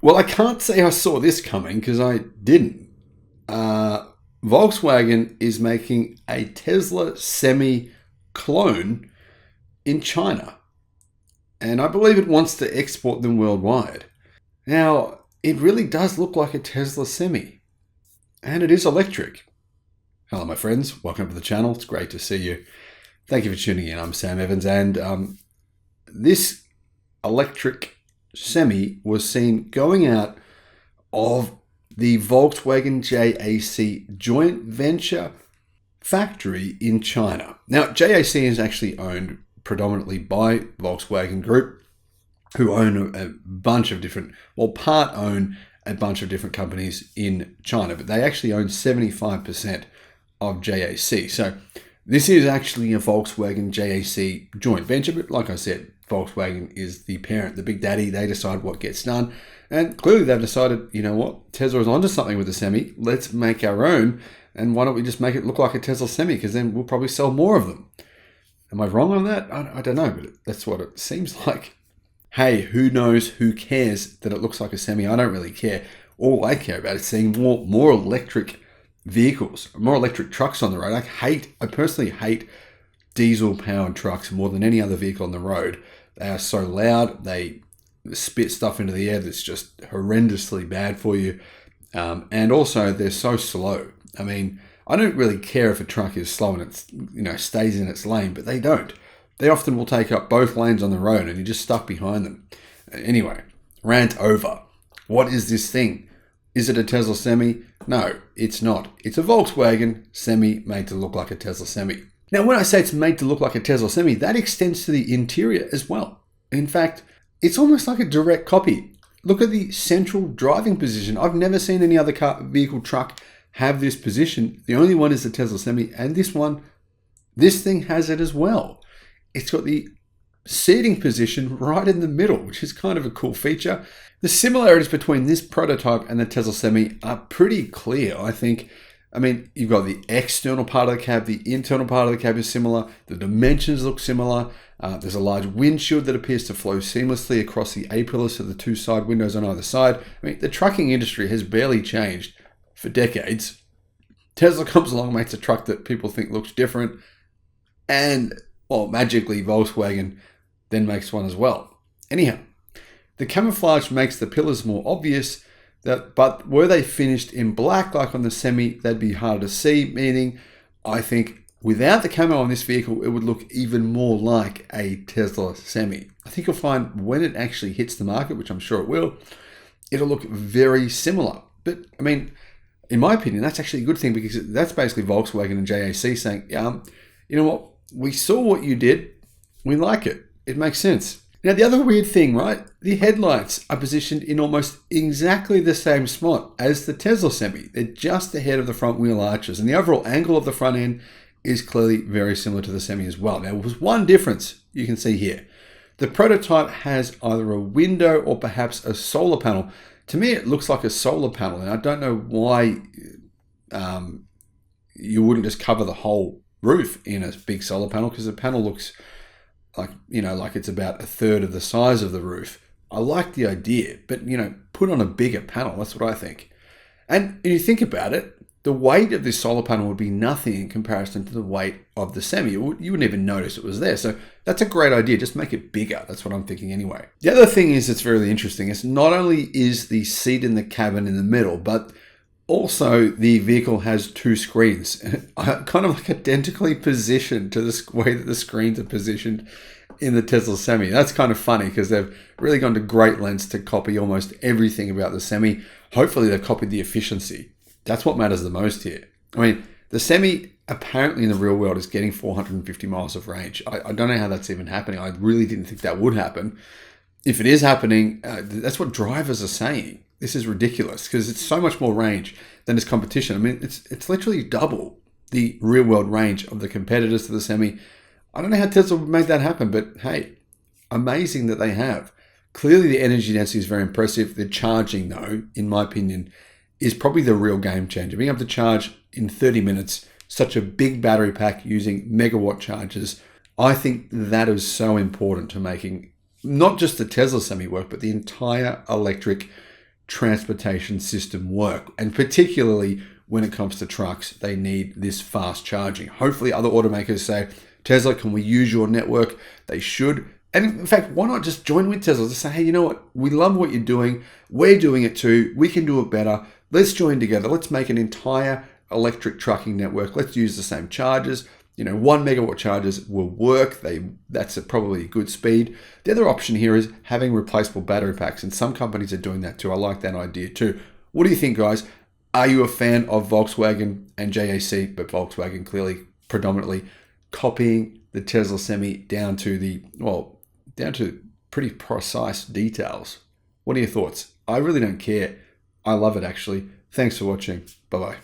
Well, I can't say I saw this coming because I didn't. Volkswagen is making a Tesla Semi clone in China, and I believe it wants to export them worldwide. Now, it really does look like a Tesla Semi, and it is electric. Hello, my friends. Welcome to the channel. It's great to see you. Thank you for tuning in. I'm Sam Evans, and this electric Semi was seen going out of the Volkswagen JAC joint venture factory in China. Now, JAC is actually owned predominantly by Volkswagen Group, who own a bunch of different, part own a bunch of different companies in China, but they actually own 75% of JAC. So this is actually a Volkswagen JAC joint venture, but like I said, Volkswagen is the parent, the big daddy. They decide what gets done. And clearly they've decided, you know what, Tesla is onto something with the Semi. Let's make our own. And why don't we just make it look like a Tesla Semi? Because then we'll probably sell more of them. Am I wrong on that? I don't know, but that's what it seems like. Hey, who knows? Who cares that it looks like a Semi? I don't really care. All I care about is seeing more electric vehicles, more electric trucks on the road. I personally hate diesel-powered trucks more than any other vehicle on the road. They are so loud. They spit stuff into the air that's just horrendously bad for you. And also, they're so slow. I mean, I don't really care if a truck is slow and it stays in its lane, but they don't. They often will take up both lanes on the road and you're just stuck behind them. Anyway, rant over. What is this thing? Is it a Tesla Semi? No, it's not. It's a Volkswagen Semi made to look like a Tesla Semi. Now, when I say it's made to look like a Tesla Semi, that extends to the interior as well. In fact, it's almost like a direct copy. Look at the central driving position. I've never seen any other vehicle truck have this position. The only one is the Tesla Semi, and this thing has it as well. It's got the seating position right in the middle, which is kind of a cool feature. The similarities between this prototype and the Tesla Semi are pretty clear, I think. I mean, you've got the external part of the cab, the internal part of the cab is similar, the dimensions look similar, there's a large windshield that appears to flow seamlessly across the A-pillars to the two side windows on either side. I mean, the trucking industry has barely changed for decades. Tesla comes along, makes a truck that people think looks different, and, magically Volkswagen then makes one as well. Anyhow, the camouflage makes the pillars more obvious, but were they finished in black like on the Semi, they'd be harder to see, meaning I think without the camo on this vehicle, it would look even more like a Tesla Semi. I think you'll find when it actually hits the market, which I'm sure it will, it'll look very similar. But I mean, in my opinion, that's actually a good thing because that's basically Volkswagen and JAC saying, you know what, we saw what you did, we like it, it makes sense. Now, the other weird thing, right? The headlights are positioned in almost exactly the same spot as the Tesla Semi. They're just ahead of the front wheel arches, and the overall angle of the front end is clearly very similar to the Semi as well. Now, there's one difference you can see here. The prototype has either a window or perhaps a solar panel. To me, it looks like a solar panel, and I don't know why you wouldn't just cover the whole roof in a big solar panel, because the panel looks like it's about a third of the size of the roof. I like the idea, but put on a bigger panel. That's what I think. And if you think about it, the weight of this solar panel would be nothing in comparison to the weight of the Semi. You wouldn't even notice it was there. So that's a great idea. Just make it bigger. That's what I'm thinking anyway. The other thing is that's really interesting is not only is the seat in the cabin in the middle, but also the vehicle has two screens, kind of like identically positioned to the way that the screens are positioned in the Tesla Semi. That's kind of funny because they've really gone to great lengths to copy almost everything about the Semi. Hopefully they've copied the efficiency. That's what matters the most here. I mean, the Semi apparently in the real world is getting 450 miles of range. I don't know how that's even happening. I really didn't think that would happen. If it is happening, that's what drivers are saying. This is ridiculous because it's so much more range than its competition. I mean, it's literally double the real world range of the competitors to the Semi. I don't know how Tesla would make that happen, but hey, amazing that they have. Clearly the energy density is very impressive. The charging though, in my opinion, is probably the real game changer. Being able to charge in 30 minutes, such a big battery pack using megawatt chargers, I think that is so important to making not just the Tesla Semi work, but the entire electric transportation system work. And particularly when it comes to trucks, they need this fast charging. Hopefully other automakers say, Tesla, can we use your network? They should. And in fact, why not just join with Tesla? Just say, hey, you know what? We love what you're doing. We're doing it too. We can do it better. Let's join together. Let's make an entire electric trucking network. Let's use the same chargers. 1 megawatt chargers will work. That's probably a good speed. The other option here is having replaceable battery packs, and some companies are doing that too. I like that idea too. What do you think, guys? Are you a fan of Volkswagen and JAC, but Volkswagen clearly predominantly copying the Tesla Semi down to pretty precise details? What are your thoughts? I really don't care. I love it, actually. Thanks for watching. Bye-bye.